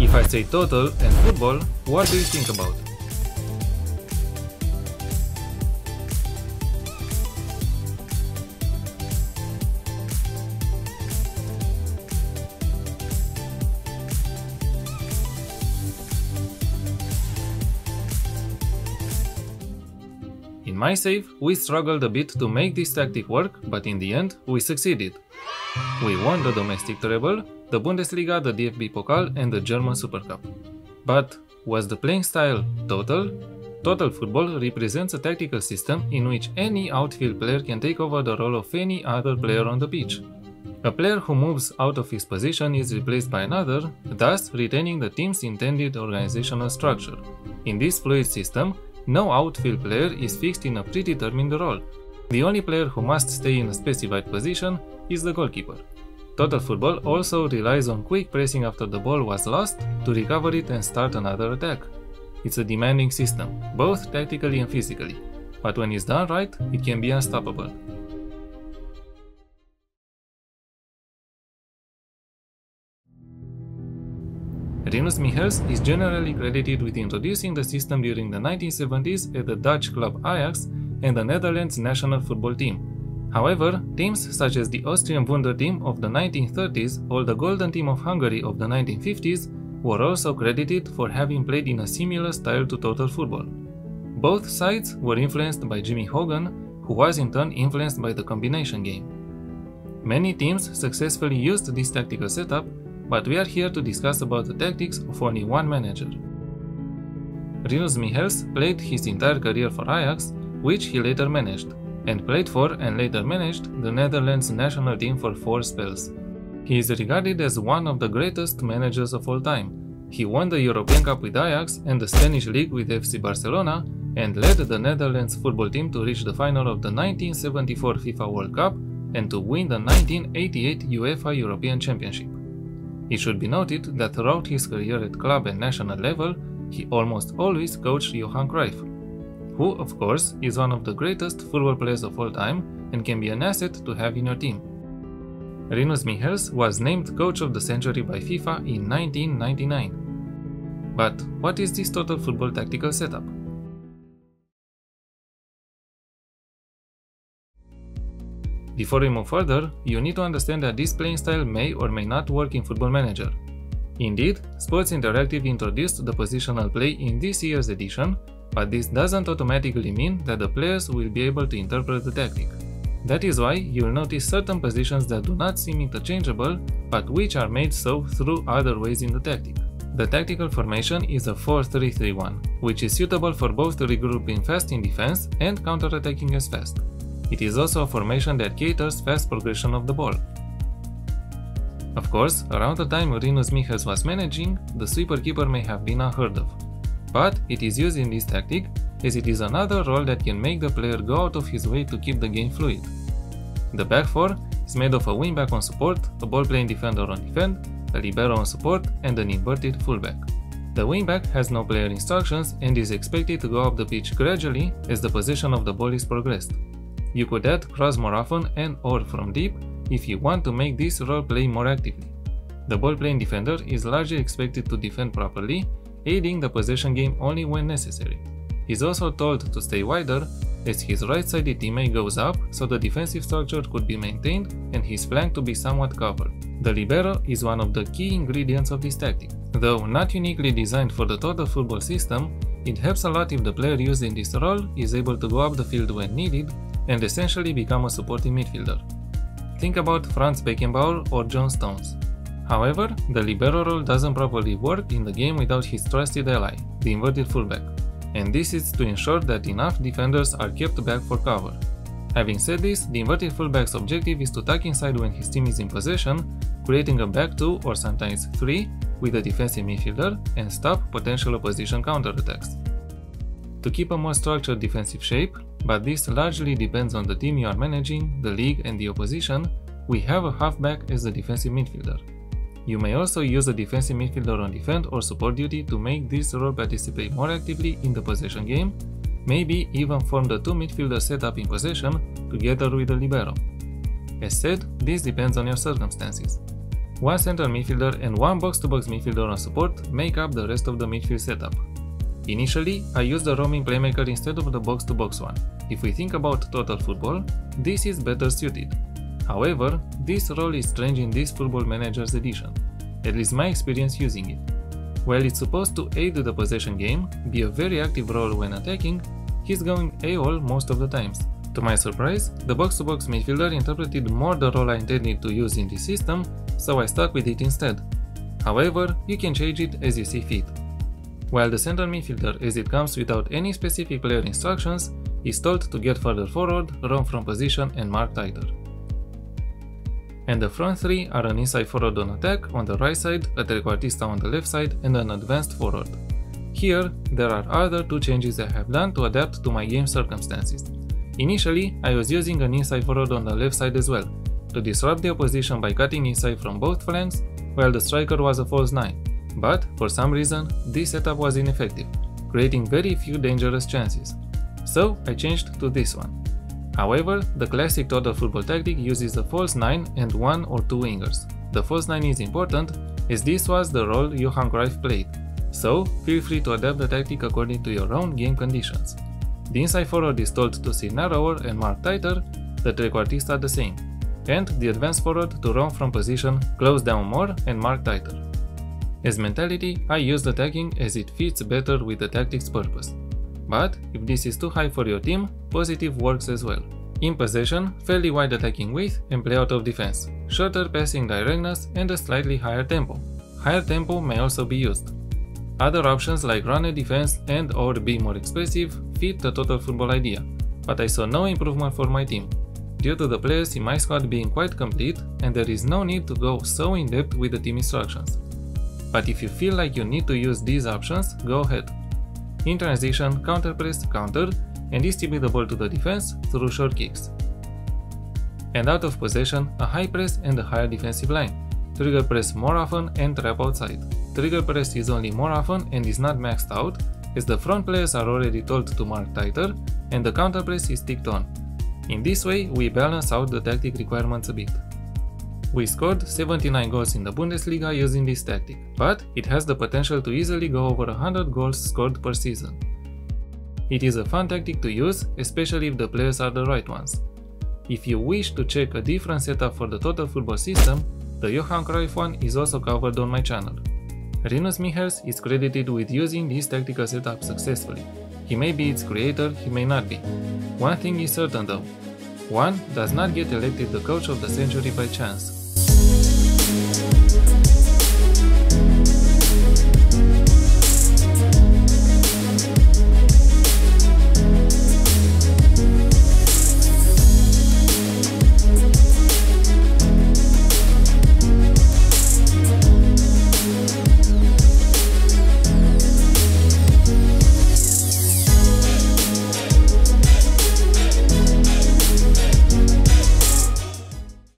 If I say total and football, what do you think about? In my save, we struggled a bit to make this tactic work, but in the end, we succeeded. We won the domestic treble, the Bundesliga, the DFB Pokal and the German Super Cup. But was the playing style total? Total football represents a tactical system in which any outfield player can take over the role of any other player on the pitch. A player who moves out of his position is replaced by another, thus retaining the team's intended organizational structure. In this fluid system, no outfield player is fixed in a predetermined role. The only player who must stay in a specified position is the goalkeeper. Total football also relies on quick pressing after the ball was lost to recover it and start another attack. It's a demanding system, both tactically and physically, but when it's done right, it can be unstoppable. Rinus Michels is generally credited with introducing the system during the 1970s at the Dutch club Ajax and the Netherlands national football team. However, teams such as the Austrian Wunder team of the 1930s or the Golden Team of Hungary of the 1950s were also credited for having played in a similar style to total football. Both sides were influenced by Jimmy Hogan, who was in turn influenced by the combination game. Many teams successfully used this tactical setup, but we are here to discuss about the tactics of only one manager. Rinus Michels played his entire career for Ajax, which he later managed, and played for and later managed the Netherlands national team for 4 spells. He is regarded as one of the greatest managers of all time. He won the European Cup with Ajax and the Spanish League with FC Barcelona, and led the Netherlands football team to reach the final of the 1974 FIFA World Cup and to win the 1988 UEFA European Championship. It should be noted that throughout his career at club and national level, he almost always coached Johan Cruyff, who, of course, is one of the greatest football players of all time and can be an asset to have in your team. Rinus Michels was named Coach of the Century by FIFA in 1999. But what is this total football tactical setup? Before we move further, you need to understand that this playing style may or may not work in Football Manager. Indeed, Sports Interactive introduced the positional play in this year's edition, but this doesn't automatically mean that the players will be able to interpret the tactic. That is why you'll notice certain positions that do not seem interchangeable, but which are made so through other ways in the tactic. The tactical formation is a 4-3-3-1, which is suitable for both regrouping fast in defense and counter-attacking as fast. It is also a formation that caters fast progression of the ball. Of course, around the time Rinus Michels was managing, the sweeper keeper may have been unheard of. But it is used in this tactic as it is another role that can make the player go out of his way to keep the game fluid. The back four is made of a wingback on support, a ball-playing defender on defend, a libero on support, and an inverted fullback. The wingback has no player instructions and is expected to go up the pitch gradually as the possession of the ball is progressed. You could add cross more often and/or from deep if you want to make this role play more actively. The ball-playing defender is largely expected to defend properly, aiding the possession game only when necessary. He is also told to stay wider as his right-sided teammate goes up so the defensive structure could be maintained and his flank to be somewhat covered. The libero is one of the key ingredients of this tactic. Though not uniquely designed for the total football system, it helps a lot if the player used in this role is able to go up the field when needed and essentially become a supporting midfielder. Think about Franz Beckenbauer or John Stones. However, the libero role doesn't properly work in the game without his trusted ally, the inverted fullback, and this is to ensure that enough defenders are kept back for cover. Having said this, the inverted fullback's objective is to tuck inside when his team is in possession, creating a back 2 or sometimes 3 with a defensive midfielder and stop potential opposition counterattacks. To keep a more structured defensive shape, but this largely depends on the team you are managing, the league and the opposition, we have a halfback as the defensive midfielder. You may also use a defensive midfielder on defend or support duty to make this role participate more actively in the possession game, maybe even form the two midfielder setup in possession together with the libero. As said, this depends on your circumstances. one central midfielder and one box-to-box midfielder on support make up the rest of the midfield setup. Initially, I used the roaming playmaker instead of the box-to-box one. If we think about total football, this is better suited. However, this role is strange in this Football Manager's edition, at least my experience using it. While it's supposed to aid the possession game, be a very active role when attacking, he's going AWOL most of the times. To my surprise, the box-to-box midfielder interpreted more the role I intended to use in this system, so I stuck with it instead. However, you can change it as you see fit. While the central midfielder, as it comes without any specific player instructions, is told to get further forward, run from position and mark tighter. And the front three are an inside forward on attack on the right side, a trequartista on the left side and an advanced forward. Here, there are other two changes I have done to adapt to my game circumstances. Initially, I was using an inside forward on the left side as well, to disrupt the opposition by cutting inside from both flanks, while the striker was a false 9. But, for some reason, this setup was ineffective, creating very few dangerous chances. So, I changed to this one. However, the classic total football tactic uses a false 9 and 1 or 2 wingers. The false 9 is important, as this was the role Johan Cruyff played. So, feel free to adapt the tactic according to your own game conditions. The inside forward is told to sit narrower and mark tighter, the trequartista the same, and the advanced forward to run from position, close down more and mark tighter. As mentality, I use the tagging as it fits better with the tactic's purpose. But if this is too high for your team, positive works as well. In possession, fairly wide attacking width and play out of defense, shorter passing directness and a slightly higher tempo. Higher tempo may also be used. Other options like run a defense and or be more expressive fit the total football idea, but I saw no improvement for my team, due to the players in my squad being quite complete and there is no need to go so in depth with the team instructions. But if you feel like you need to use these options, go ahead. In transition, counter press, counter, and distribute the ball to the defense through short kicks. And out of possession, a high press and a higher defensive line. Trigger press more often and trap outside. Trigger press is only more often and is not maxed out, as the front players are already told to mark tighter and the counter press is ticked on. In this way, we balance out the tactic requirements a bit. We scored 79 goals in the Bundesliga using this tactic, but it has the potential to easily go over 100 goals scored per season. It is a fun tactic to use, especially if the players are the right ones. If you wish to check a different setup for the total football system, the Johan Cruyff one is also covered on my channel. Rinus Michels is credited with using this tactical setup successfully. He may be its creator, he may not be. One thing is certain though. One does not get elected the coach of the century by chance.